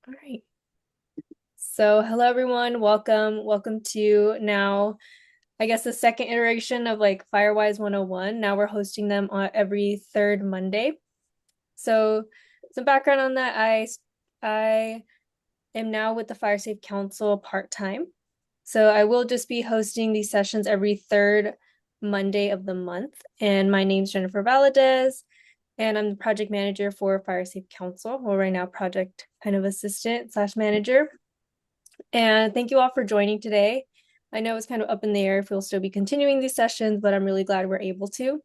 All right. So hello everyone, welcome to now, I guess the second iteration of like Firewise 101. Now we're hosting them on every third Monday. So some background on that, I am now with the Fire Safe Council part-time. So I will just be hosting these sessions every third Monday of the month. And my name's Jennifer Valadez, and I'm the project manager for Fire Safe Council. Well, right now, project kind of assistant slash manager. And thank you all for joining today. I know it's kind of up in the air if we'll still be continuing these sessions, but I'm really glad we're able to.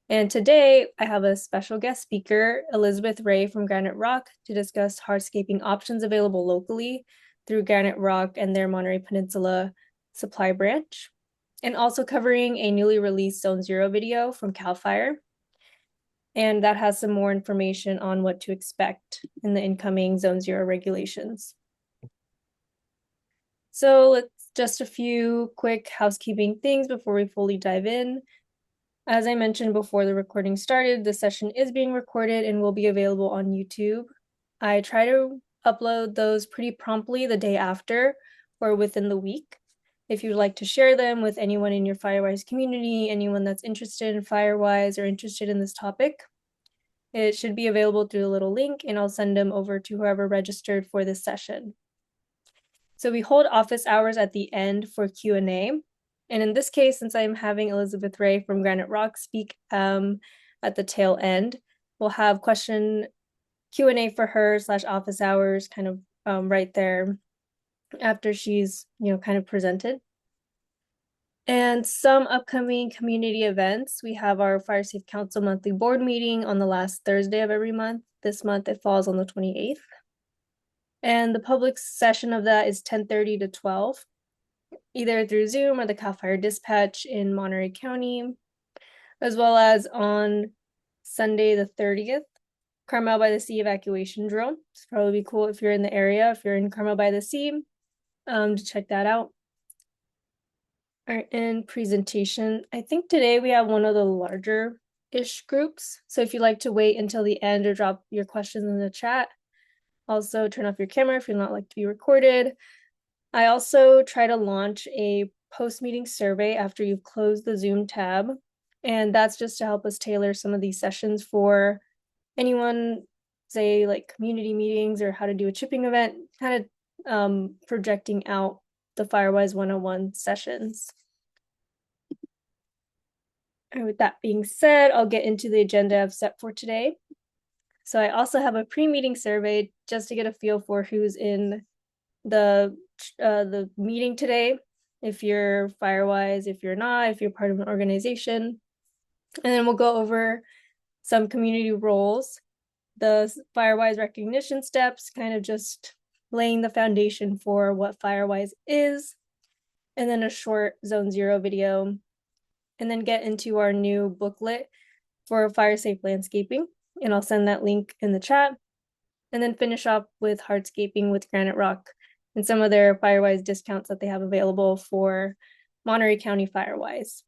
And today I have a special guest speaker, Elizabeth Ray from Graniterock, to discuss hardscaping options available locally through Graniterock and their Monterey Peninsula supply branch, and also covering a newly released Zone Zero video from CAL FIRE. And that has some more information on what to expect in the incoming Zone Zero regulations. So let's just a few quick housekeeping things before we fully dive in. As I mentioned before the recording started, the session is being recorded and will be available on YouTube. I try to upload those pretty promptly the day after or within the week. If you'd like to share them with anyone in your Firewise community, anyone that's interested in Firewise or interested in this topic, it should be available through the little link, and I'll send them over to whoever registered for this session. So we hold office hours at the end for Q&A. And in this case, since I'm having Elizabeth Ray from Graniterock speak at the tail end, we'll have question Q&A for her / office hours kind of right there after she's, kind of presented. And some upcoming community events. We have our Fire Safe Council monthly board meeting on the last Thursday of every month. This month it falls on the 28th. And the public session of that is 10:30 to 12, either through Zoom or the CAL FIRE dispatch in Monterey County, as well as on Sunday the 30th, Carmel by the Sea evacuation drill. It's probably be cool if you're in the area, if you're in Carmel by the Sea, to check that out. All right, and presentation. I think today we have one of the larger-ish groups. So if you'd like to wait until the end or drop your questions in the chat, also turn off your camera if you'd not like to be recorded. I also try to launch a post-meeting survey after you've closed the Zoom tab. And that's just to help us tailor some of these sessions for anyone, say like community meetings or how to do a chipping event, kind of projecting out the Firewise 101 sessions. And with that being said, I'll get into the agenda I've set for today. So I also have a pre-meeting survey just to get a feel for who's in the meeting today, if you're Firewise, if you're not, if you're part of an organization. And then we'll go over some community roles, the Firewise recognition steps, kind of just laying the foundation for what Firewise is, and then a short Zone Zero video, and then get into our new booklet for Fire Safe Landscaping. And I'll send that link in the chat, and then finish up with Hardscaping with Graniterock and some of their Firewise discounts that they have available for Monterey County Firewise.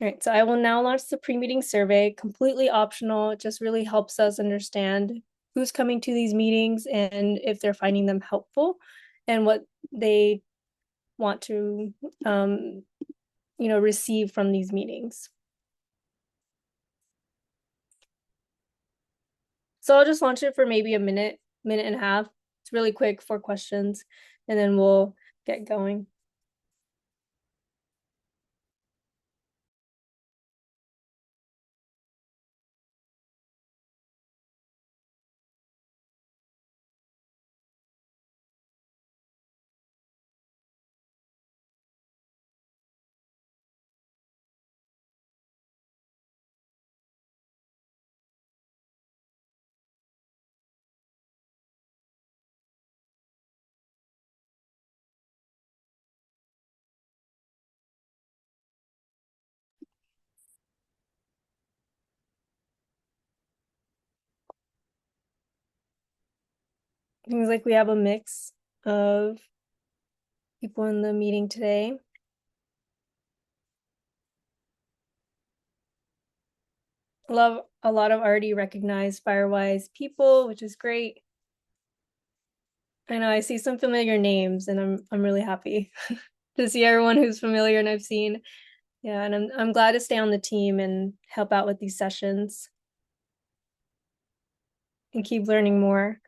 All right, so I will now launch the pre-meeting survey, completely optional. It just really helps us understand who's coming to these meetings and if they're finding them helpful and what they want to, receive from these meetings. So I'll just launch it for maybe a minute and a half. It's really quick, 4 questions, and then we'll get going. Seems like we have a mix of people in the meeting today. a lot of already recognized Firewise people, which is great. I know I see some familiar names, and I'm really happy to see everyone who's familiar and I've seen. Yeah, and I'm glad to stay on the team and help out with these sessions and keep learning more.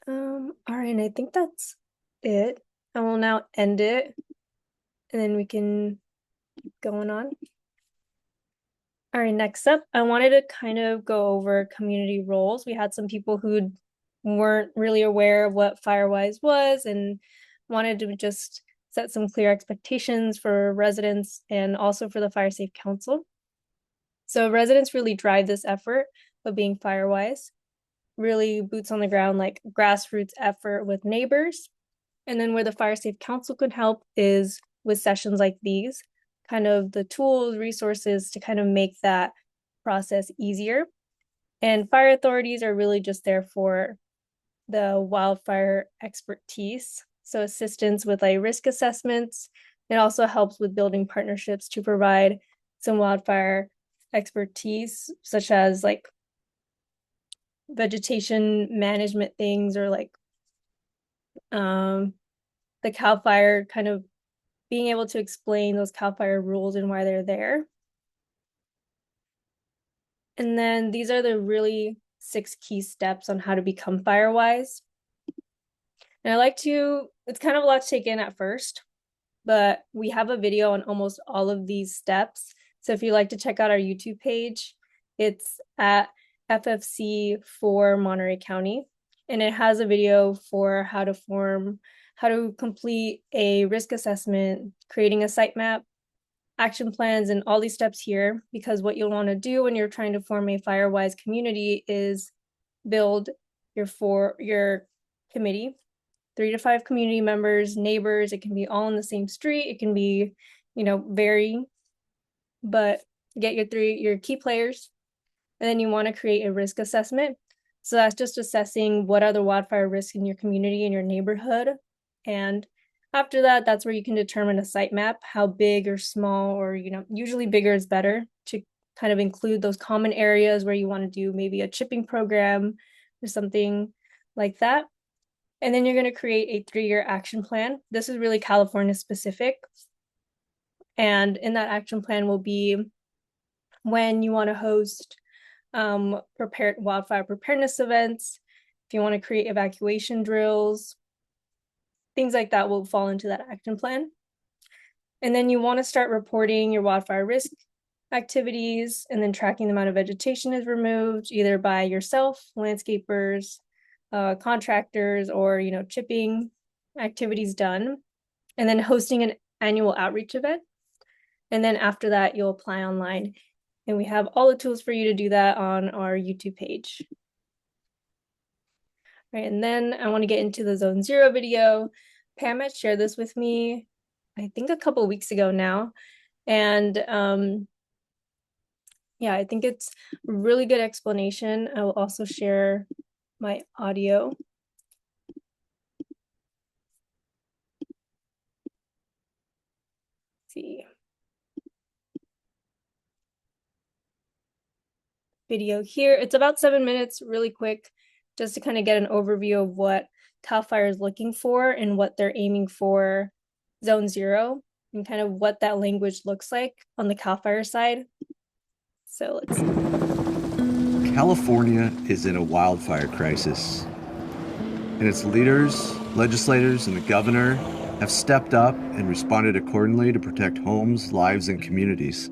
All right, and I think that's it. I will now end it, and then we can keep going on. All right, next up, I wanted to kind of go over community roles. We had some people who weren't really aware of what Firewise was and wanted to just set some clear expectations for residents and also for the Fire Safe Council. So residents really drive this effort of being Firewise, really boots on the ground, like grassroots effort with neighbors. And then where the Fire Safe Council could help is with sessions like these, kind of the tools, resources to kind of make that process easier. And fire authorities are really just there for the wildfire expertise. So assistance with like risk assessments. It also helps with building partnerships to provide some wildfire expertise, such as like vegetation management things, or like the CAL FIRE, kind of being able to explain those CAL FIRE rules and why they're there. And then these are the really 6 key steps on how to become Firewise. And I like to, it's kind of a lot to take in at first, but we have a video on almost all of these steps. So if you'd like to check out our YouTube page, it's at FFC for Monterey County. And it has a video for how to complete a risk assessment, creating a site map, action plans, and all these steps here, because what you'll want to do when you're trying to form a Firewise community is build your committee, 3 to 5 community members, neighbors. It can be all in the same street. It can be, vary, but get your key players. And then you want to create a risk assessment. So that's just assessing what are the wildfire risks in your community and your neighborhood. And after that, that's where you can determine a site map, how big or small, or, usually bigger is better, to kind of include those common areas where you want to do maybe a chipping program or something like that. And then you're going to create a 3-year action plan. This is really California specific. And in that action plan will be when you want to host wildfire preparedness events, if you want to create evacuation drills, things like that will fall into that action plan. And then you want to start reporting your wildfire risk activities and then tracking the amount of vegetation is removed, either by yourself, landscapers, contractors, or, chipping activities done. And then hosting an annual outreach event. And then after that, you'll apply online. And we have all the tools for you to do that on our YouTube page. All right, and then I want to get into the Zone 0 video. Pam had shared this with me, I think a couple weeks ago now. And yeah, I think it's a really good explanation. I will also share my audio. Let's see. Video here. It's about 7 minutes, really quick, just to kind of get an overview of what CAL FIRE is looking for and what they're aiming for Zone 0, and kind of what that language looks like on the CAL FIRE side. So let's see. California is in a wildfire crisis, and its leaders, legislators, and the governor have stepped up and responded accordingly to protect homes, lives, and communities.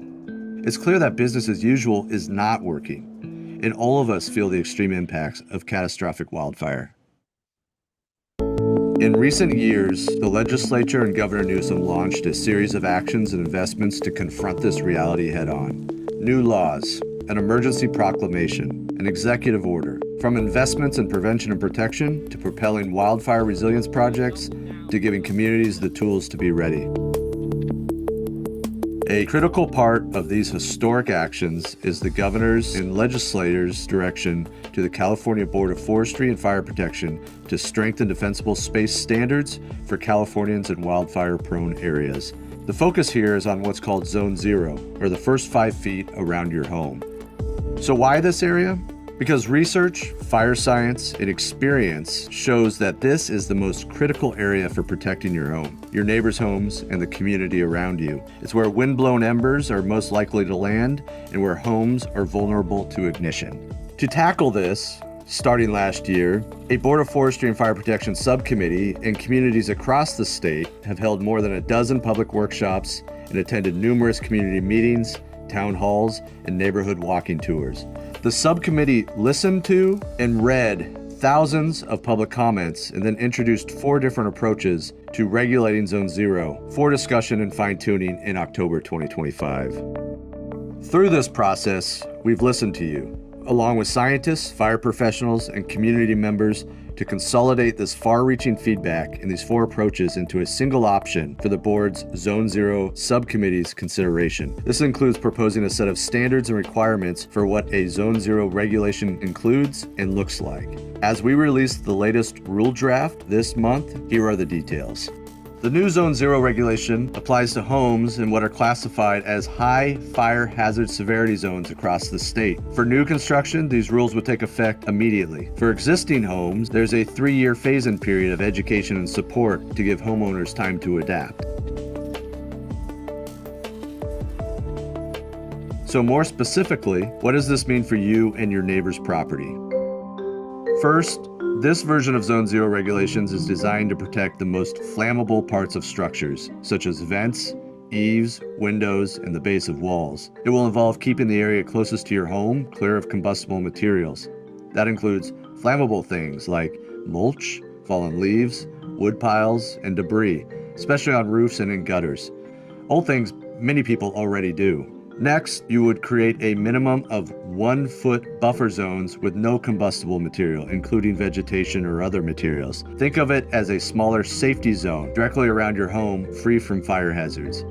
It's clear that business as usual is not working, and all of us feel the extreme impacts of catastrophic wildfire. In recent years, the legislature and Governor Newsom launched a series of actions and investments to confront this reality head-on. New laws, an emergency proclamation, an executive order, from investments in prevention and protection to propelling wildfire resilience projects to giving communities the tools to be ready. A critical part of these historic actions is the governor's and legislators' direction to the California Board of Forestry and Fire Protection to strengthen defensible space standards for Californians in wildfire-prone areas. The focus here is on what's called Zone 0, or the first 5 feet around your home. So why this area? Because research, fire science, and experience shows that this is the most critical area for protecting your home, your neighbors' homes, and the community around you. It's where wind-blown embers are most likely to land and where homes are vulnerable to ignition. To tackle this, starting last year, a Board of Forestry and Fire Protection subcommittee and communities across the state have held more than a dozen public workshops and attended numerous community meetings, town halls, and neighborhood walking tours. The subcommittee listened to and read thousands of public comments and then introduced 4 different approaches to regulating Zone 0 for discussion and fine-tuning in October 2025. Through this process, we've listened to you, along with scientists, fire professionals, and community members, to consolidate this far-reaching feedback and these 4 approaches into a single option for the board's Zone 0 subcommittee's consideration. This includes proposing a set of standards and requirements for what a Zone 0 regulation includes and looks like. As we release the latest rule draft this month, here are the details. The new Zone 0 regulation applies to homes in what are classified as high fire hazard severity zones across the state. For new construction, these rules would take effect immediately. For existing homes, there's a 3-year phase-in period of education and support to give homeowners time to adapt. So more specifically, what does this mean for you and your neighbor's property? First, this version of Zone 0 regulations is designed to protect the most flammable parts of structures, such as vents, eaves, windows, and the base of walls. It will involve keeping the area closest to your home clear of combustible materials. That includes flammable things like mulch, fallen leaves, wood piles, and debris, especially on roofs and in gutters. All things many people already do. Next, you would create a minimum of 1-foot buffer zones with no combustible material, including vegetation or other materials. Think of it as a smaller safety zone directly around your home, free from fire hazards.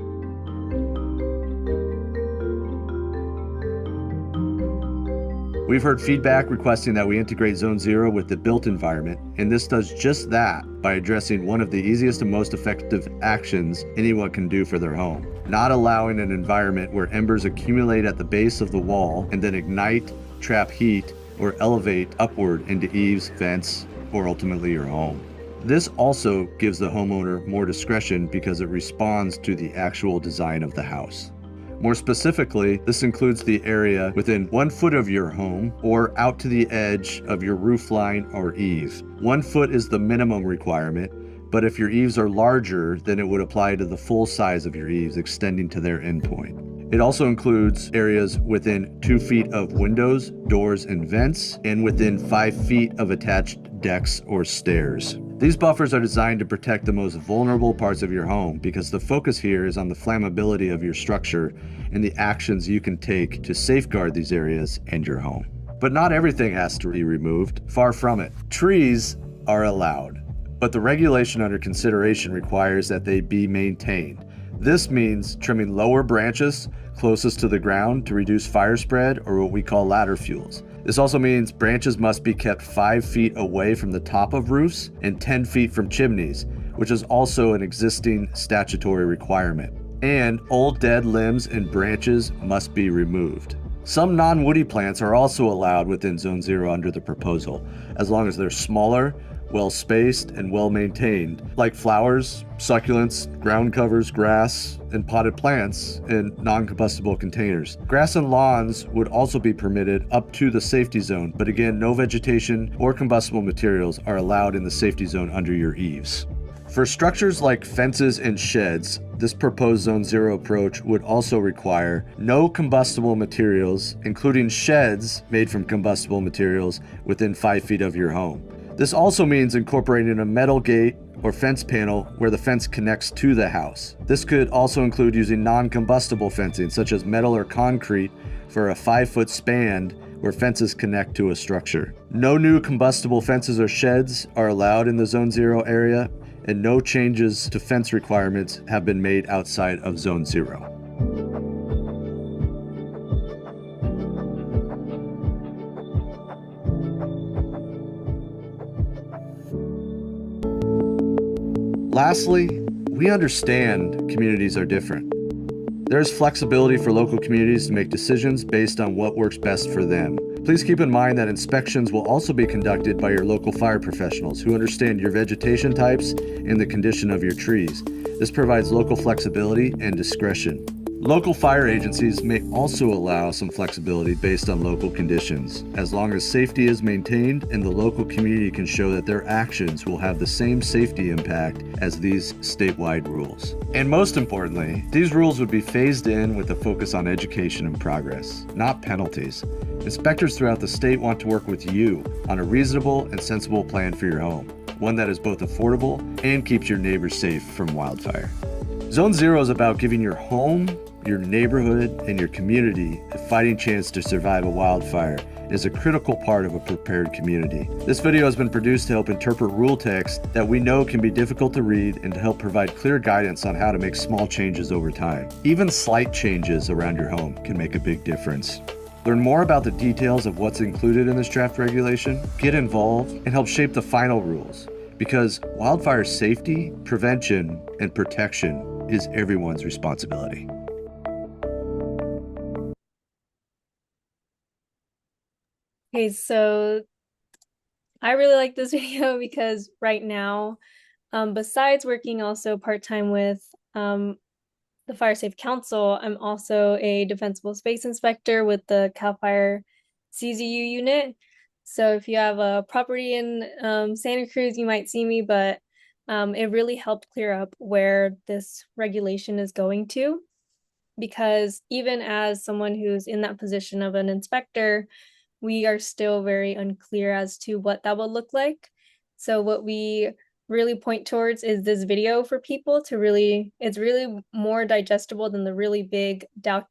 We've heard feedback requesting that we integrate Zone 0 with the built environment, and this does just that by addressing one of the easiest and most effective actions anyone can do for their home. Not allowing an environment where embers accumulate at the base of the wall and then ignite, trap heat, or elevate upward into eaves, vents, or ultimately your home. This also gives the homeowner more discretion because it responds to the actual design of the house. More specifically, this includes the area within 1 foot of your home or out to the edge of your roof line or eave. 1 foot is the minimum requirement, but if your eaves are larger, then it would apply to the full size of your eaves, extending to their endpoint. It also includes areas within 2 feet of windows, doors, and vents, and within 5 feet of attached decks or stairs. These buffers are designed to protect the most vulnerable parts of your home because the focus here is on the flammability of your structure and the actions you can take to safeguard these areas and your home. But not everything has to be removed. Far from it. Trees are allowed, but the regulation under consideration requires that they be maintained. This means trimming lower branches closest to the ground to reduce fire spread, or what we call ladder fuels. This also means branches must be kept 5 feet away from the top of roofs and 10 feet from chimneys, which is also an existing statutory requirement. And old dead limbs and branches must be removed. Some non-woody plants are also allowed within Zone 0 under the proposal, as long as they're smaller, well-spaced, and well-maintained, like flowers, succulents, ground covers, grass, and potted plants in non-combustible containers. Grass and lawns would also be permitted up to the safety zone, but again, no vegetation or combustible materials are allowed in the safety zone under your eaves. For structures like fences and sheds, this proposed Zone 0 approach would also require no combustible materials, including sheds made from combustible materials, within 5 feet of your home. This also means incorporating a metal gate or fence panel where the fence connects to the house. This could also include using non-combustible fencing, such as metal or concrete, for a 5-foot span where fences connect to a structure. No new combustible fences or sheds are allowed in the Zone 0 area, and no changes to fence requirements have been made outside of Zone 0. Lastly, we understand communities are different. There's flexibility for local communities to make decisions based on what works best for them. Please keep in mind that inspections will also be conducted by your local fire professionals who understand your vegetation types and the condition of your trees. This provides local flexibility and discretion. Local fire agencies may also allow some flexibility based on local conditions, as long as safety is maintained and the local community can show that their actions will have the same safety impact as these statewide rules. And most importantly, these rules would be phased in with a focus on education and progress, not penalties. Inspectors throughout the state want to work with you on a reasonable and sensible plan for your home, one that is both affordable and keeps your neighbors safe from wildfire. Zone Zero is about giving your home, your neighborhood, and your community a fighting chance to survive a wildfire. Is a critical part of a prepared community. This video has been produced to help interpret rule text that we know can be difficult to read and to help provide clear guidance on how to make small changes over time. Even slight changes around your home can make a big difference. Learn more about the details of what's included in this draft regulation, get involved, and help shape the final rules. Because wildfire safety, prevention, and protection is everyone's responsibility. Okay, so I really like this video because right now, besides working also part-time with the Fire Safe Council, I'm also a defensible space inspector with the CAL FIRE CZU unit. So if you have a property in Santa Cruz, you might see me, but it really helped clear up where this regulation is going to. Because even as someone who's in that position of an inspector, we are still very unclear as to what that will look like. So what we really point towards is this video for people to really, it's really more digestible than the really big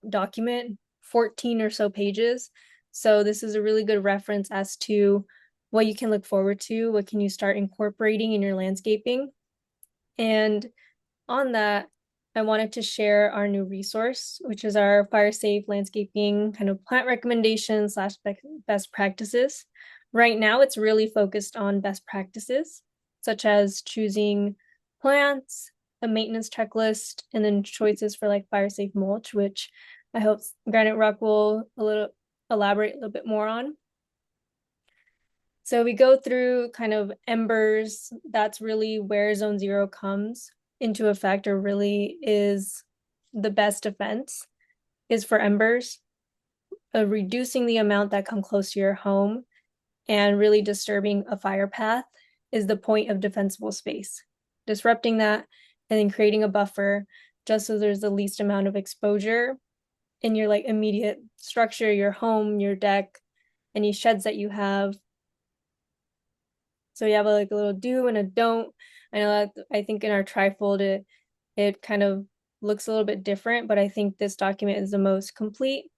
document, 14 or so pages. So this is a really good reference as to what you can look forward to, what can you start incorporating in your landscaping. And on that, I wanted to share our new resource, which is our fire safe landscaping kind of plant recommendations slash best practices. Right now, it's really focused on best practices, such as choosing plants, a maintenance checklist, and then choices for like fire safe mulch, which I hope Graniterock will elaborate a little bit more on. So we go through kind of embers. That's really where Zone Zero comes into effect, or really is the best defense, is for embers, reducing the amount that come close to your home and really disturbing a fire path is the point of defensible space. Disrupting that and then creating a buffer just so there's the least amount of exposure in your like immediate structure, your home, your deck, any sheds that you have. So you have like a little do and a don't. I know that I think in our trifold it kind of looks a little bit different, but I think this document is the most complete.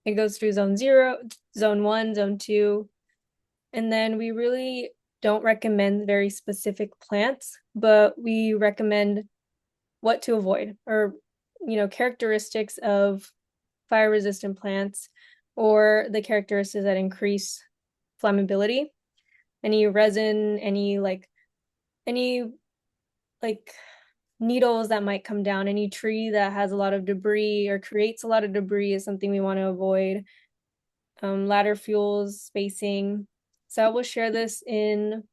It goes through zone 0, zone 1, zone 2, and then we really don't recommend very specific plants, but we recommend what to avoid, or characteristics of fire resistant plants, or the characteristics that increase flammability. Any resin, any needles that might come down, any tree that has a lot of debris or creates a lot of debris is something we want to avoid. Ladder fuels, spacing. So I will share this in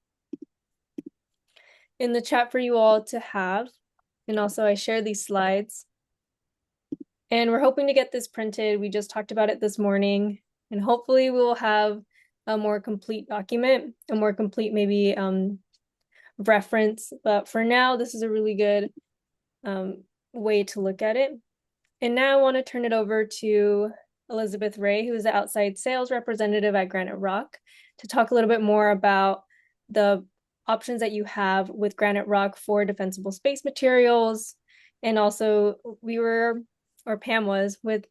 the chat for you all to have. And also I share these slides. And we're hoping to get this printed. We just talked about it this morning. And hopefully we will have a more complete document, a more complete maybe reference. But for now, this is a really good way to look at it. And now I want to turn it over to Elizabeth Ray, who is the outside sales representative at Graniterock, to talk a little bit more about the options that you have with Graniterock for defensible space materials. And also Pam was with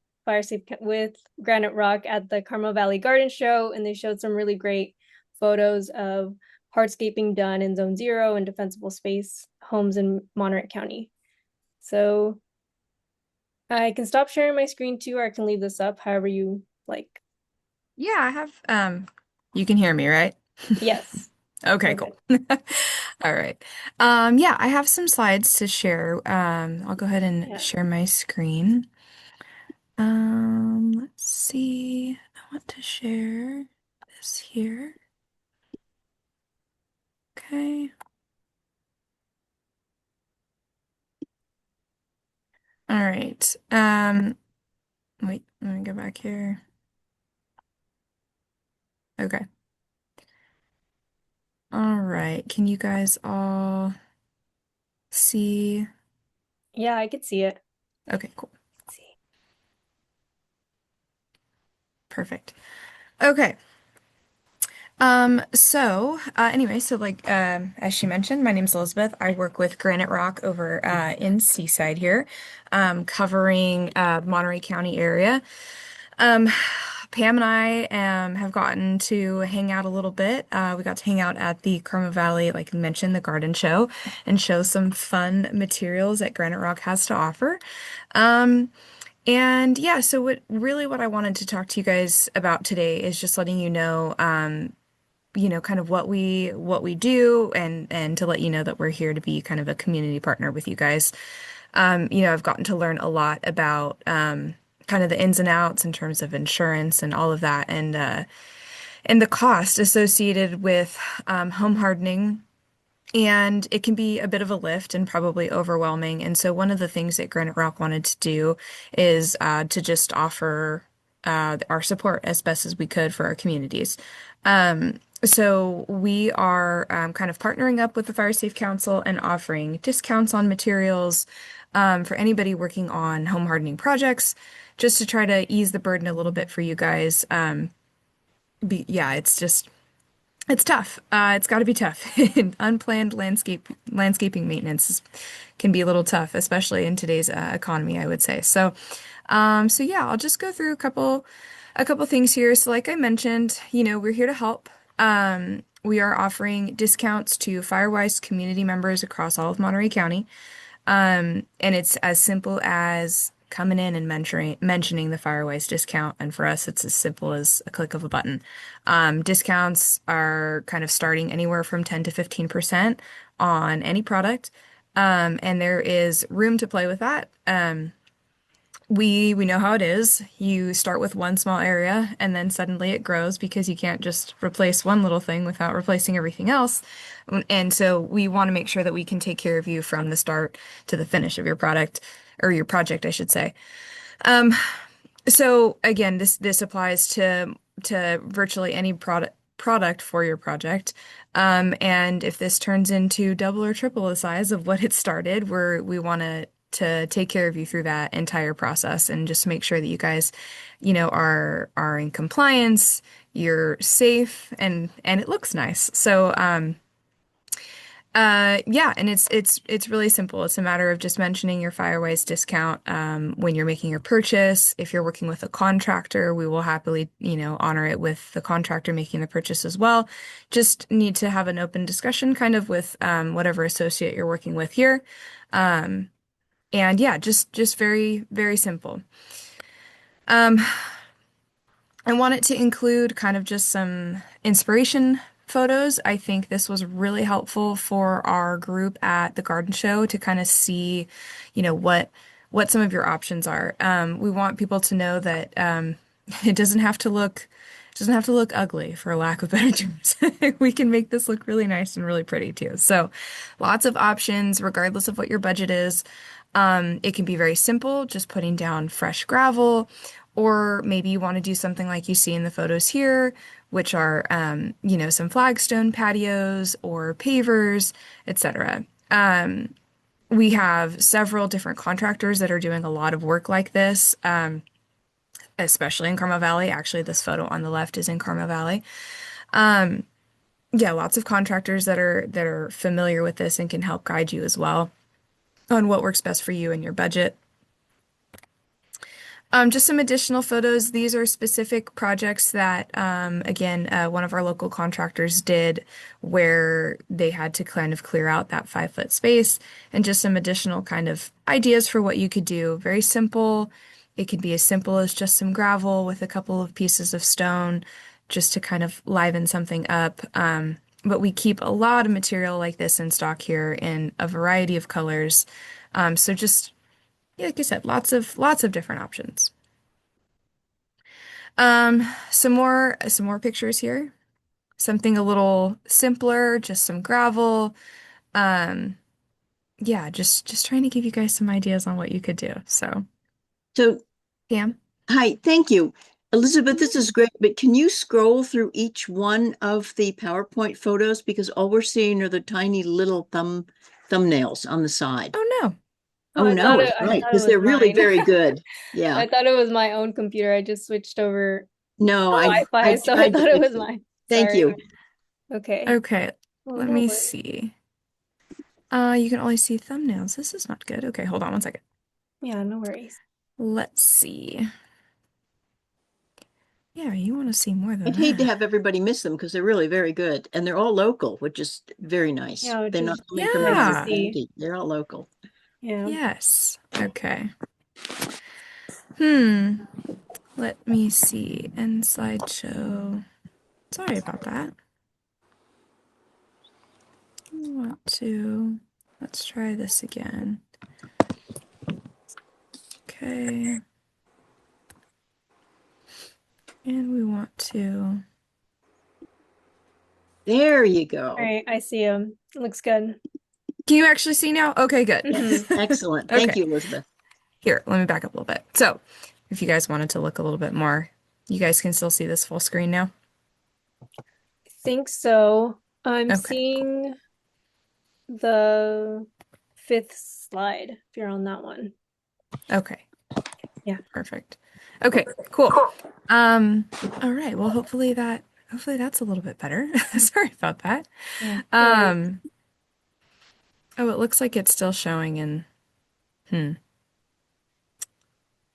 with Graniterock at the Carmel Valley Garden Show, and they showed some really great photos of hardscaping done in Zone 0 and defensible space homes in Monterey County. So I can stop sharing my screen too, or I can leave this up, however you like. Yeah, I have, you can hear me, right? Yes. Okay, cool. All right. Yeah, I have some slides to share. I'll go ahead and share my screen. Let's see. I want to share this here. Okay. All right. Wait, let me go back here. Okay. All right. Can you guys all see? Yeah, I could see it. Okay, cool. Let's see. Perfect. Okay. So like as she mentioned, my name's Elizabeth. I work with Graniterock over in Seaside here, covering Monterey County area. Um, Pam and I have gotten to hang out a little bit. We got to hang out at the Carmel Valley, like you mentioned, the garden show, and show some fun materials that Graniterock has to offer. Um, and yeah, so what I wanted to talk to you guys about today is just letting you know, kind of what we do and to let you know that we're here to be kind of a community partner with you guys. I've gotten to learn a lot about kind of the ins and outs in terms of insurance and all of that and the cost associated with home hardening. And it can be a bit of a lift and probably overwhelming. And so one of the things that Graniterock wanted to do is to just offer our support as best as we could for our communities. So we are kind of partnering up with the Fire Safe Council and offering discounts on materials for anybody working on home hardening projects, just to try to ease the burden a little bit for you guys. Yeah, it's tough. It's got to be tough. Unplanned landscaping maintenance can be a little tough, especially in today's economy, I would say. So yeah, I'll just go through a couple things here. So like I mentioned, we're here to help. We are offering discounts to Firewise community members across all of Monterey County. And it's as simple as coming in and mentioning the Firewise discount. And for us, it's as simple as a click of a button. Discounts are kind of starting anywhere from 10 to 15% on any product. And there is room to play with that. We know how it is. You start with one small area and then suddenly it grows because you can't just replace one little thing without replacing everything else. And so we want to make sure that we can take care of you from the start to the finish of your product or your project, I should say. So again, this applies to virtually any product for your project. And if this turns into double or triple the size of what it started, we want to take care of you through that entire process and just make sure that you guys, are in compliance, you're safe, and it looks nice. Yeah, and it's really simple. It's a matter of just mentioning your Firewise discount when you're making your purchase. If you're working with a contractor, we will happily, honor it with the contractor making the purchase as well. Just need to have an open discussion kind of with whatever associate you're working with here. And yeah, just very, very simple. Um, I want it to include kind of just some inspiration photos. I think this was really helpful for our group at the garden show to kind of see, what some of your options are. We want people to know that it doesn't have to look ugly, for lack of better terms. We can make this look really nice and really pretty too. So, lots of options, regardless of what your budget is. It can be very simple, just putting down fresh gravel, or maybe you want to do something like you see in the photos here, which are, some flagstone patios or pavers, etc. We have several different contractors that are doing a lot of work like this, especially in Carmel Valley. Actually, this photo on the left is in Carmel Valley. Yeah, lots of contractors that are familiar with this and can help guide you as well on what works best for you and your budget. Just some additional photos. These are specific projects that, again, one of our local contractors did where they had to kind of clear out that 5 foot space, and just some additional kind of ideas for what you could do. Very simple. It could be as simple as just some gravel with a couple of pieces of stone just to kind of liven something up. But we keep a lot of material like this in stock here in a variety of colors. So just, yeah, like I said, lots of different options. Some more pictures here. Something a little simpler, just some gravel. Um, yeah, just trying to give you guys some ideas on what you could do. So, So, Pam. hi, thank you. Elizabeth, this is great, but can you scroll through each one of the PowerPoint photos? Because all we're seeing are the tiny little thumbnails on the side. Oh no. Oh, Oh no, I right, thought it because was they're really mine. very good. Yeah. I thought it was my own computer. I just switched over No, Wi-Fi, I've so I tried to thought it fix was it. mine. Thank Sorry. you. Okay. Okay, Oh, let no me worries. see. You can only see thumbnails. This is not good. Okay, hold on one second. Yeah, no worries. Let's see. Yeah, you want to see more than I'd hate to that. have everybody miss them because they're really very good. And they're all local, which is very nice. Yeah, which They're not is coming from nice to another Yeah. see. county. They're all local. Yeah. Yes. Okay. Hmm. Let me see. End slideshow. Sorry about that. Let's try this again. Okay. And we want to, There you All go. right, I see him. Looks good. can you actually see now? Okay, good. Yes, excellent. Thank Okay. you, Elizabeth. Here, let me back up a little bit. So, if you guys wanted to look a little bit more, you guys can still see this full screen now? I think so. I'm Okay. seeing the fifth slide, if you're on that one. Okay. Yeah. Perfect. Okay, cool. All right. Well, hopefully that's a little bit better. Sorry about that. Yeah. No worries. Um, oh, it looks like it's still showing in, hmm.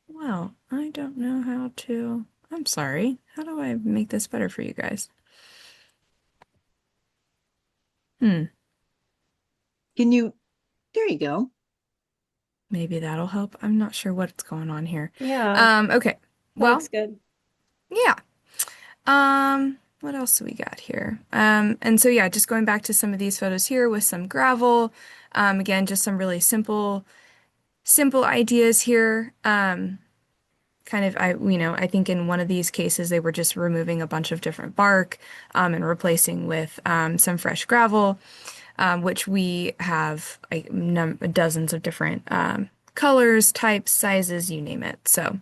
Well, I don't know how to, I'm sorry. How do I make this better for you guys? Hmm, Can you, there you go. maybe that'll help. I'm not sure what's going on here. Yeah, Okay. that Well, looks good. yeah. What else do we got here? And so yeah, just going back to some of these photos here with some gravel. Again, just some really simple ideas here. I think in one of these cases they were just removing a bunch of different bark, and replacing with some fresh gravel, which we have like dozens of different colors, types, sizes, you name it. So.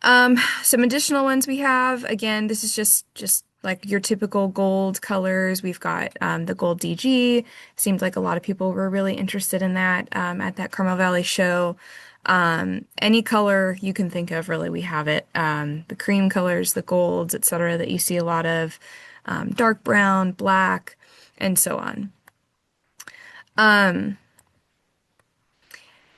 Some additional ones we have, again, this is just like your typical gold colors. We've got the gold DG. Seemed like a lot of people were really interested in that at that Carmel Valley show. Any color you can think of, really, we have it. The cream colors, the golds, etc., that you see a lot of, dark brown, black, and so on.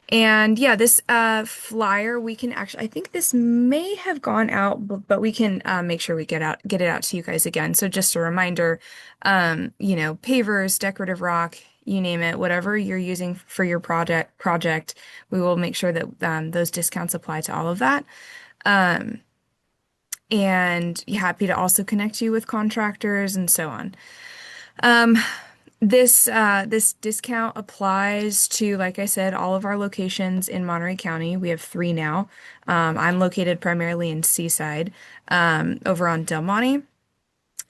And yeah, this flyer we can actually, I think this may have gone out, but we can make sure we get it out to you guys again. So just a reminder, pavers, decorative rock, you name it, whatever you're using for your project, we will make sure that those discounts apply to all of that. And happy to also connect you with contractors and so on. This discount applies to, like I said, all of our locations in Monterey County. We have 3 now. I'm located primarily in Seaside, over on Del Monte.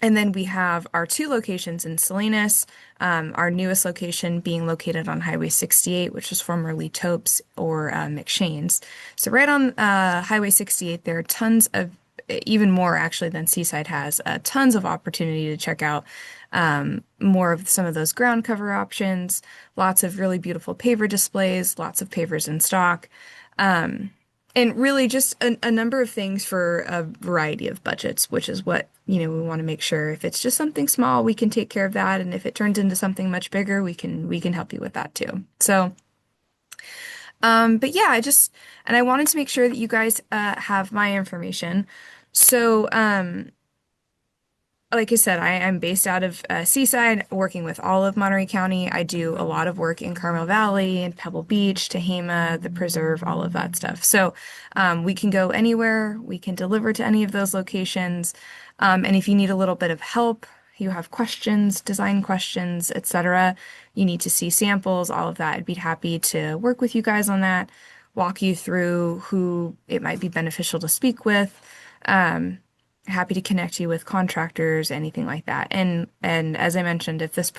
And then we have our 2 locations in Salinas, our newest location being located on Highway 68, which was formerly Topes or McShane's. So right on Highway 68, there are tons of, even more actually than Seaside has, tons of opportunity to check out more of some of those ground cover options, lots of really beautiful paver displays, lots of pavers in stock. And really just a number of things for a variety of budgets, which is what, we want to make sure. If it's just something small, we can take care of that. And if it turns into something much bigger, we can help you with that too. So, but yeah, and I wanted to make sure that you guys have my information. So, like I said, I'm based out of Seaside, working with all of Monterey County. I do a lot of work in Carmel Valley and Pebble Beach, Tehama, the Preserve, all of that stuff. So we can go anywhere. We can deliver to any of those locations. And if you need a little bit of help, you have questions, design questions, etc., you need to see samples, all of that, I'd be happy to work with you guys on that. walk you through who it might be beneficial to speak with. Um, Happy to connect you with contractors, anything like that. And as I mentioned, if this,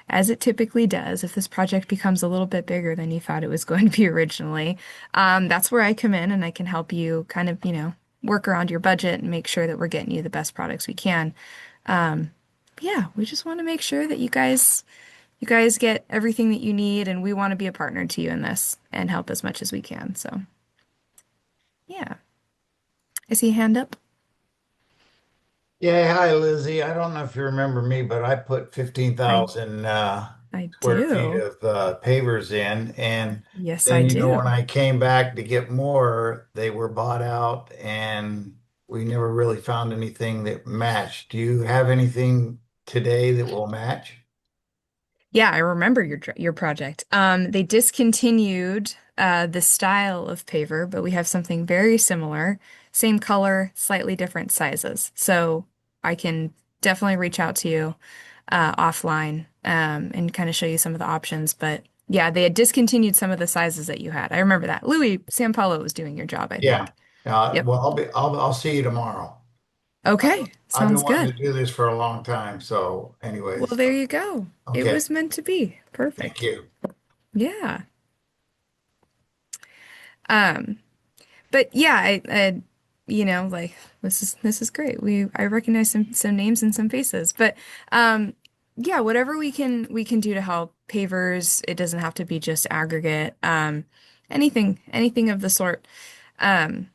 as it typically does, if this project becomes a little bit bigger than you thought it was going to be originally, that's where I come in and I can help you kind of, work around your budget and make sure that we're getting you the best products we can. Yeah, we just want to make sure that you guys get everything that you need, and we want to be a partner to you in this and help as much as we can. So, yeah. I see a hand up. Yeah, hi Lizzie. I don't know if you remember me, but I put I 15,000 I square feet do. of pavers in, and Yes, I then when do. I came back to get more, they were bought out, and we never really found anything that matched. Do you have anything today that will match? Yeah, I remember your project. They discontinued the style of paver, but we have something very similar, same color, slightly different sizes. So I can definitely reach out to you offline and kind of show you some of the options. But yeah, they had discontinued some of the sizes that you had. I remember that. Louis Sampalo was doing your job, I Yeah. think. Yep. Well, I'll see you tomorrow. Okay, I've been sounds wanting good. to do this for a long time. So, Well, anyways, there you go. It okay. was meant to be. Thank Perfect. you. Yeah. Um, but yeah, like this is great. I recognize some names and some faces. But um, yeah, whatever we can do to help pavers, it doesn't have to be just aggregate. Anything of the sort. Um,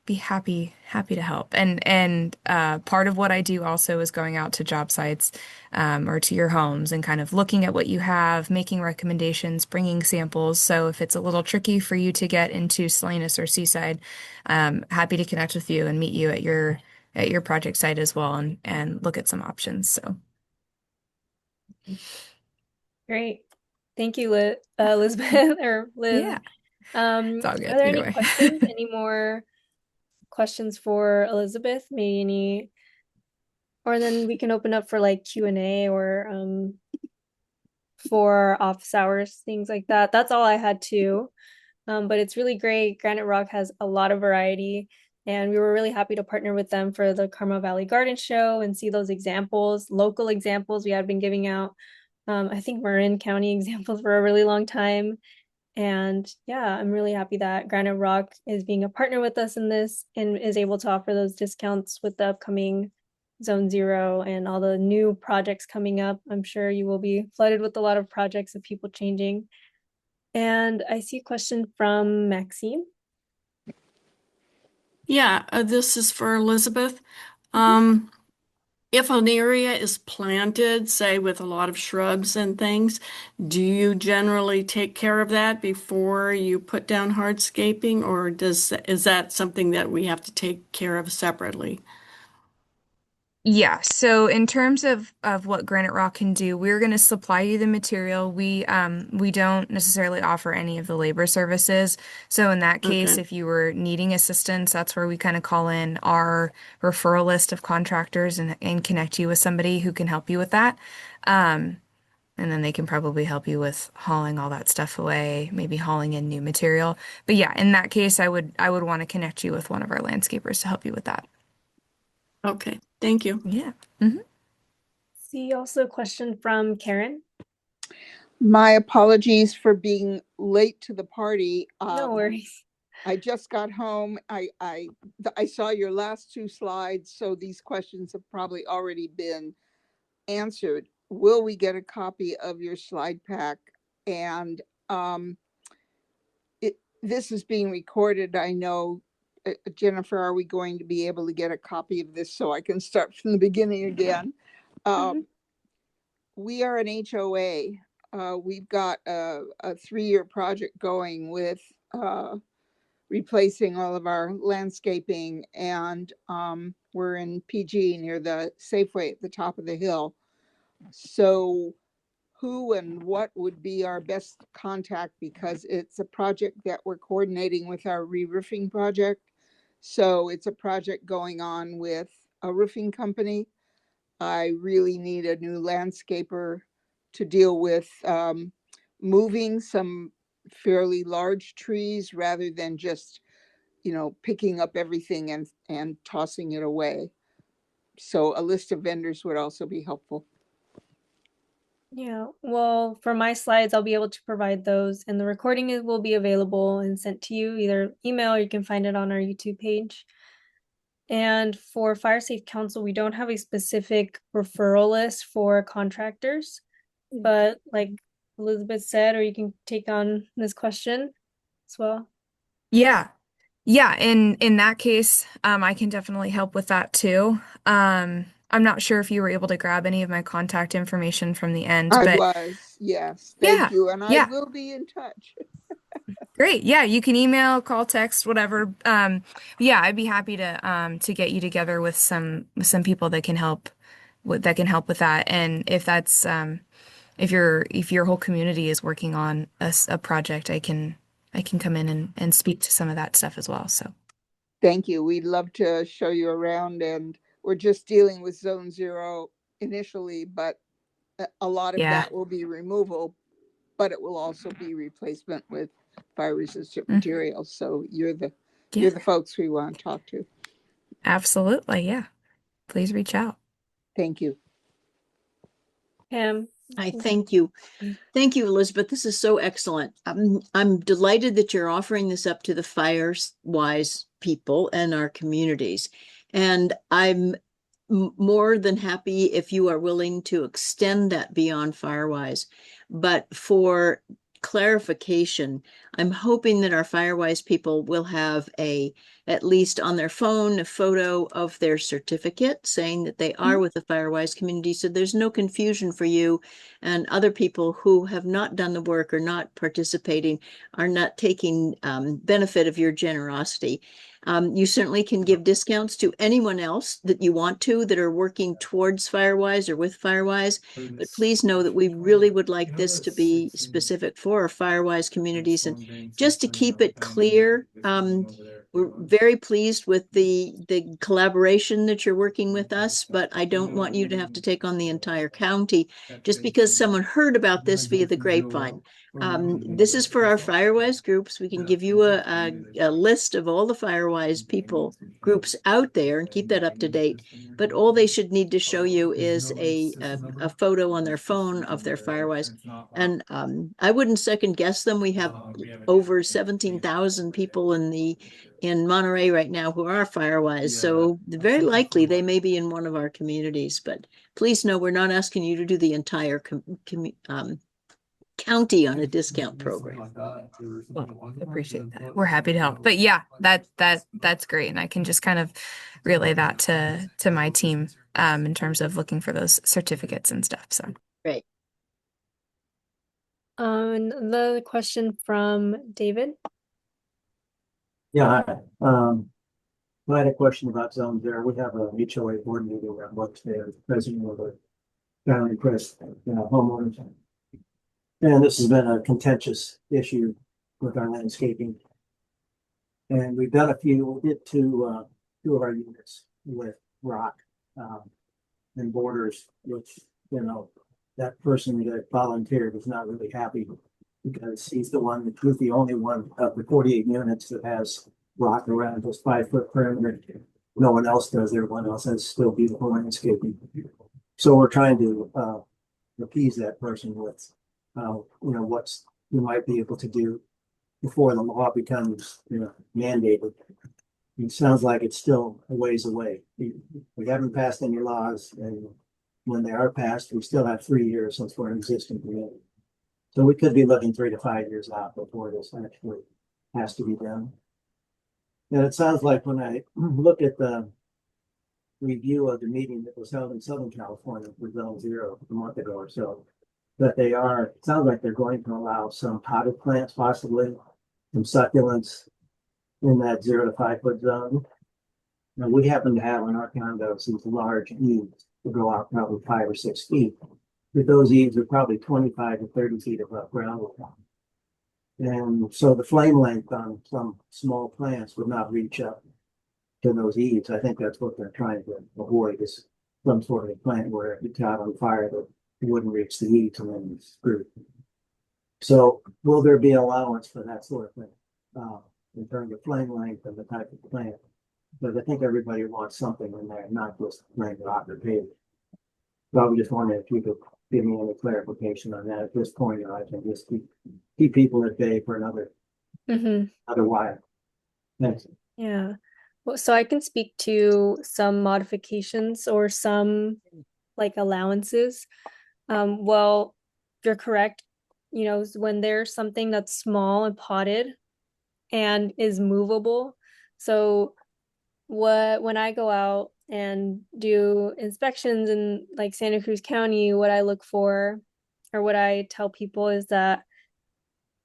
be happy to help. And part of what I do also is going out to job sites or to your homes and kind of looking at what you have, making recommendations, bringing samples. So if it's a little tricky for you to get into Salinas or Seaside, happy to connect with you and meet you at your project site as well and look at some options. So Great. Thank you, Elizabeth or Liz. yeah, it's all Are good there either any way. questions? Any more questions for Elizabeth? Maybe any, or then we can open up for like Q&A or for office hours, things like that. That's all I had too. But it's really great. Graniterock has a lot of variety, and we were really happy to partner with them for the Carmel Valley Garden Show and see those examples, local examples we had been giving out. I think Marin County examples for a really long time. And yeah, I'm really happy that Graniterock is being a partner with us in this and is able to offer those discounts with the upcoming Zone Zero and all the new projects coming up. I'm sure you will be flooded with a lot of projects of people changing. And I see a question from Maxine. Yeah, this is for Elizabeth. Mhm. If an area is planted, say with a lot of shrubs and things, do you generally take care of that before you put down hardscaping, or is that something that we have to take care of separately? Yeah, so in terms of what Graniterock can do, we're going to supply you the material. We don't necessarily offer any of the labor services. So in that case, Okay. if you were needing assistance, that's where we kind of call in our referral list of contractors and connect you with somebody who can help you with that. And then they can probably help you with hauling all that stuff away, maybe hauling in new material. But yeah, in that case, I would want to connect you with one of our landscapers to help you with that. Okay. Thank you. Yeah. hmm See also a question from Karen. My apologies for being late to the party. No worries. I just got home. I saw your last two slides, so these questions have probably already been answered. Will we get a copy of your slide pack? And this is being recorded. I know, Jennifer, are we going to be able to get a copy of this so I can start from the beginning again? We are an HOA. We've got a 3-year project going with replacing all of our landscaping, and we're in PG near the Safeway at the top of the hill. So who and what would be our best contact, because it's a project that we're coordinating with our re-roofing project. So it's a project going on with a roofing company. I really need a new landscaper to deal with moving some fairly large trees rather than just, picking up everything and tossing it away. So a list of vendors would also be helpful. Yeah, well, for my slides, I'll be able to provide those, and the recording will be available and sent to you either email or you can find it on our YouTube page. And for Fire Safe Council, we don't have a specific referral list for contractors, but like Elizabeth said, or you can take on this question as well. Yeah. Yeah, in that case, I can definitely help with that too. I'm not sure if you were able to grab any of my contact information from the end, I but was, yes, thank yeah, you. And I yeah, will be in touch. great. Yeah, you can email, call, text, whatever. Yeah, I'd be happy to get you together with some people that can help with that. And if that's if your whole community is working on a project, I can come in and speak to some of that stuff as well. So. Thank you. We'd love to show you around, and we're just dealing with Zone 0 initially, but a lot of Yeah. that will be removal, but it will also be replacement with fire resistant Mm. materials. So you're Yeah, the folks we want to talk to. absolutely. Yeah. Please reach out. Thank you. Pam. I thank you. Thank you, Elizabeth. This is so excellent. I'm delighted that you're offering this up to the Firewise people and our communities. And I'm more than happy if you are willing to extend that beyond Firewise. But for clarification, I'm hoping that our Firewise people will have at least on their phone, a photo of their certificate saying that they are with the Firewise community. So there's no confusion for you and other people who have not done the work or not participating, are not taking benefit of your generosity. You certainly can give discounts to anyone else that you want to that are working towards Firewise or with Firewise. But please know that we really would like this to be specific for our Firewise communities. And just to keep it clear, we're very pleased with the collaboration that you're working with us, but I don't want you to have to take on the entire county just because someone heard about this via the grapevine. This is for our Firewise groups. We can give you a list of all the Firewise people groups out there and keep that up to date. But all they should need to show you is a photo on their phone of their Firewise. And I wouldn't second guess them. We have over 17,000 people in Monterey right now who are Firewise. So very likely they may be in one of our communities. But please know we're not asking you to do the entire county on a discount program. Well, appreciate that. We're happy to help. But yeah, that's great. And I can just kind of relay that to my team in terms of looking for those certificates and stuff. So Great. The question from David. Yeah, hi. I had a question about Zone 0. We have a HOA board meeting on Wednesday, the president of the County Press, homeowners. And this has been a contentious issue with our landscaping. And we've done we did two of our units with rock and borders, which, that person that volunteered was not really happy because he's the only one of the 48 units that has rock around this 5-foot perimeter. No one else does. Everyone else has still beautiful landscaping. So we're trying to appease that person with what you might be able to do before the law becomes mandated. It sounds like it's still a ways away. We haven't passed any laws, and when they are passed, we still have 3 years since we're an existing community. So we could be looking 3 to 5 years out before this actually has to be done. And it sounds like when I look at the review of the meeting that was held in Southern California for Zone 0 a month ago or so, that it sounds like they're going to allow some potted plants, possibly some succulents in that 0 to 5 foot zone. Now we happen to have in our condos these large eaves that go out probably 5 or 6 feet. But those eaves are probably 25 to 30 feet above ground level. And so the flame length on some small plants would not reach up to those eaves. I think that's what they're trying to avoid, is some sort of plant where if it caught on fire that it wouldn't reach the eaves and then it's screwed. So will there be allowance for that sort of thing? In terms of flame length and the type of plant? Because I think everybody wants something in there, not just plain rock or pavement. So I was just wondering if you could give me any clarification on that at this point, or I can just keep people at bay for another while. Thanks. Yeah. Well, so I can speak to some modifications or some like allowances. Well, you're correct. You know, when there's something that's small and potted and is movable. So when I go out and do inspections in like Santa Cruz County, what I look for or what I tell people is that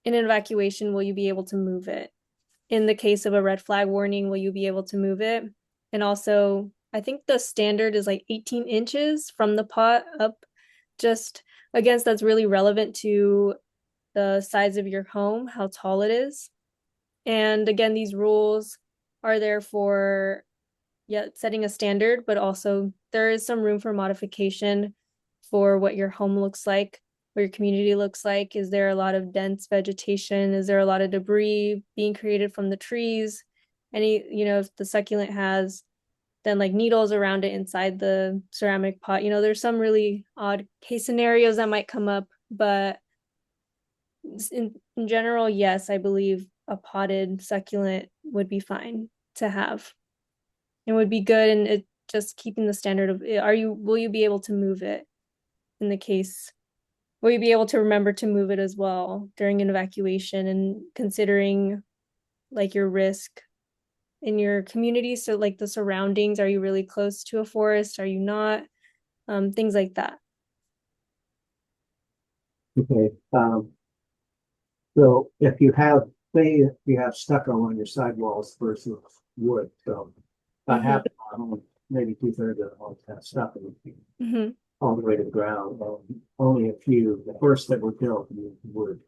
in an evacuation, will you be able to move it? In the case of a red flag warning, will you be able to move it? And also, I think the standard is like 18 inches from the pot up. Just, again, that's really relevant to the size of your home, how tall it is. And again, these rules are there for, yeah, setting a standard, but also there is some room for modification for what your home looks like, what your community looks like. Is there a lot of dense vegetation? Is there a lot of debris being created from the trees? Any, you know, if the succulent has then like needles around it inside the ceramic pot, you know, there's some really odd case scenarios that might come up, but in general, yes, I believe a potted succulent would be fine to have. It would be good, and it just keeping the standard of will you be able to move it in the case? Will you be able to remember to move it as well during an evacuation and considering like your risk in your community? So like the surroundings, are you really close to a forest? Are you not? Things like that. Okay. So if you have, say, if you have stucco on your sidewalls versus wood, so about half of them, maybe 2/3 of the homes have stucco all the way to the ground. Only a few, the first that were built, wood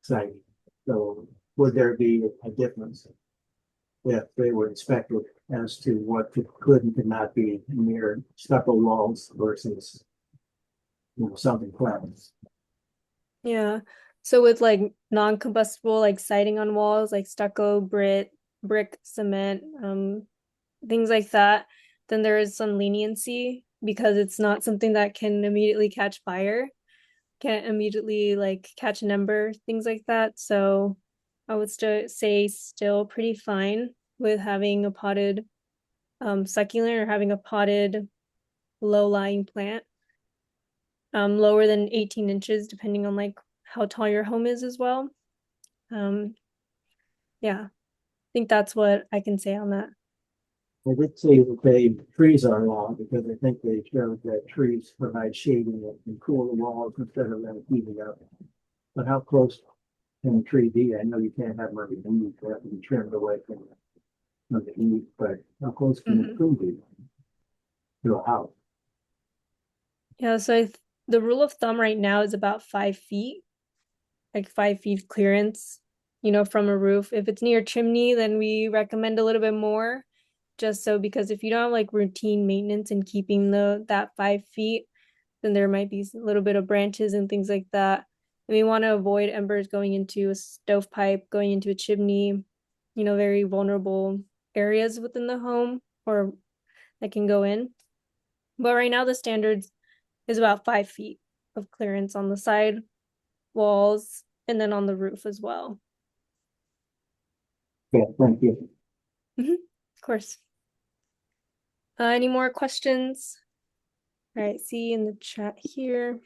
siding. So would there be a difference if they were inspected as to what could and could not be near stucco walls versus, something flat? Yeah. So with like non-combustible like siding on walls, like stucco, brick, cement, things like that, then there is some leniency because it's not something that can immediately catch fire, can't immediately like catch an ember, things like that. So I would say still pretty fine with having a potted succulent or having a potted low-lying plant. Lower than 18 inches, depending on like how tall your home is as well. Yeah, I think that's what I can say on that. I did say that trees are allowed because I think they showed that trees provide shading that can cool the walls instead of them heating up. But how close can a tree be? I know you can't have them every week, they have to be trimmed away from the heat, but how close can a tree be to a house? Yeah, so the rule of thumb right now is about 5 feet, like 5 feet clearance, you know, from a roof. If it's near a chimney, then we recommend a little bit more, just so because if you don't have like routine maintenance and keeping that 5 feet, then there might be a little bit of branches and things like that. And we want to avoid embers going into a stovepipe, going into a chimney, you know, very vulnerable areas within the home or that can go in. But right now the standards is about 5 feet of clearance on the side walls and then on the roof as well. Yeah, thank you. Of course. Any more questions? All right, see in the chat here.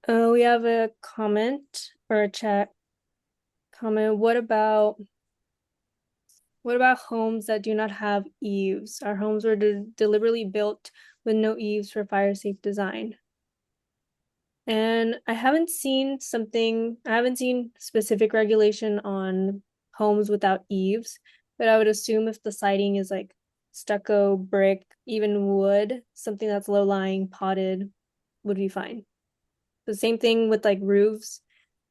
We have a comment or a chat comment. What about homes that do not have eaves? Our homes were deliberately built with no eaves for fire safe design. And I haven't seen specific regulation on homes without eaves, but I would assume if the siding is like stucco, brick, even wood, something that's low-lying, potted would be fine. The same thing with like roofs.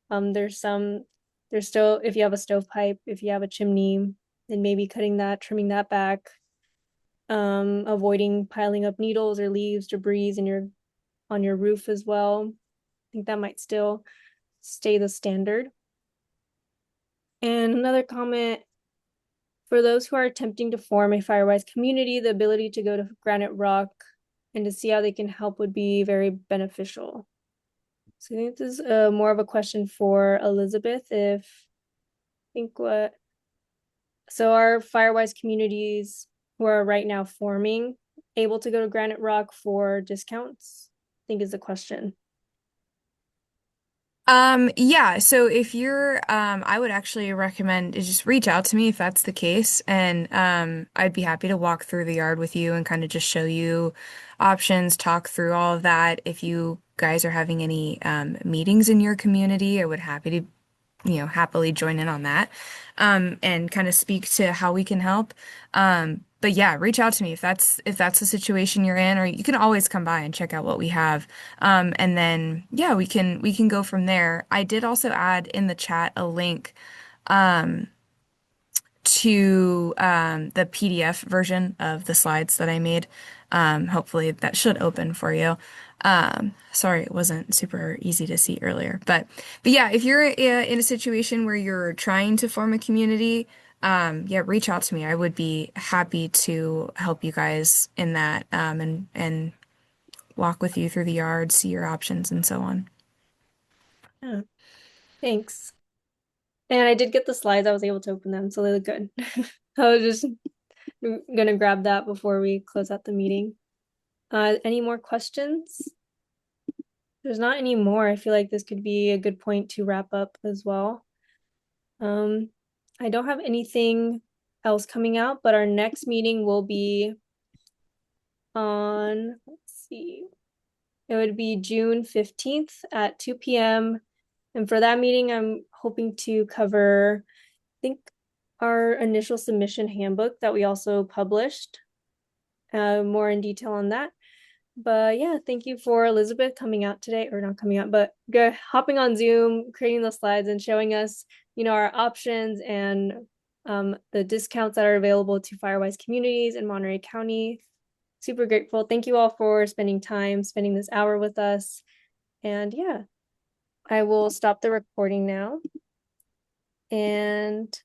There's still, if you have a stovepipe, if you have a chimney, then maybe cutting that, trimming that back, avoiding piling up needles or leaves, debris on your roof as well. think that might still stay the standard. And another comment, for those who are attempting to form a Firewise community, the ability to go to Graniterock and to see how they can help would be very beneficial. So I think this is more of a question for Elizabeth. So are Firewise communities who are right now forming able to go to Graniterock for discounts? I think is the question. Yeah, so if you're, I would actually recommend is just reach out to me if that's the case, and I'd be happy to walk through the yard with you and kind of just show you options, talk through all of that. If you guys are having any meetings in your community, I would happily join in on that, and kind of speak to how we can help. But yeah, reach out to me if that's the situation you're in, or you can always come by and check out what we have. And then yeah, we can go from there. I did also add in the chat a link to the PDF version of the slides that I made. Hopefully that should open for you. Sorry, it wasn't super easy to see earlier, but yeah, if you're in a situation where you're trying to form a community, yeah, reach out to me. I would be happy to help you guys in that, and walk with you through the yard, see your options, and so on. Yeah, thanks. And I did get the slides. I was able to open them, so they look good. I was just gonna grab that before we close out the meeting. Any more questions? There's not any more. I feel like this could be a good point to wrap up as well. I don't have anything else coming out, but our next meeting will be on, let's see, it would be June 15th at 2 p.m. And for that meeting, I'm hoping to cover, I think, our initial submission handbook that we also published, more in detail on that. But yeah, thank you for Elizabeth coming out today, or not coming out, but hopping on Zoom, creating the slides and showing us, our options and the discounts that are available to Firewise communities in Monterey County. Super grateful. Thank you all for spending this hour with us. And yeah, I will stop the recording now. And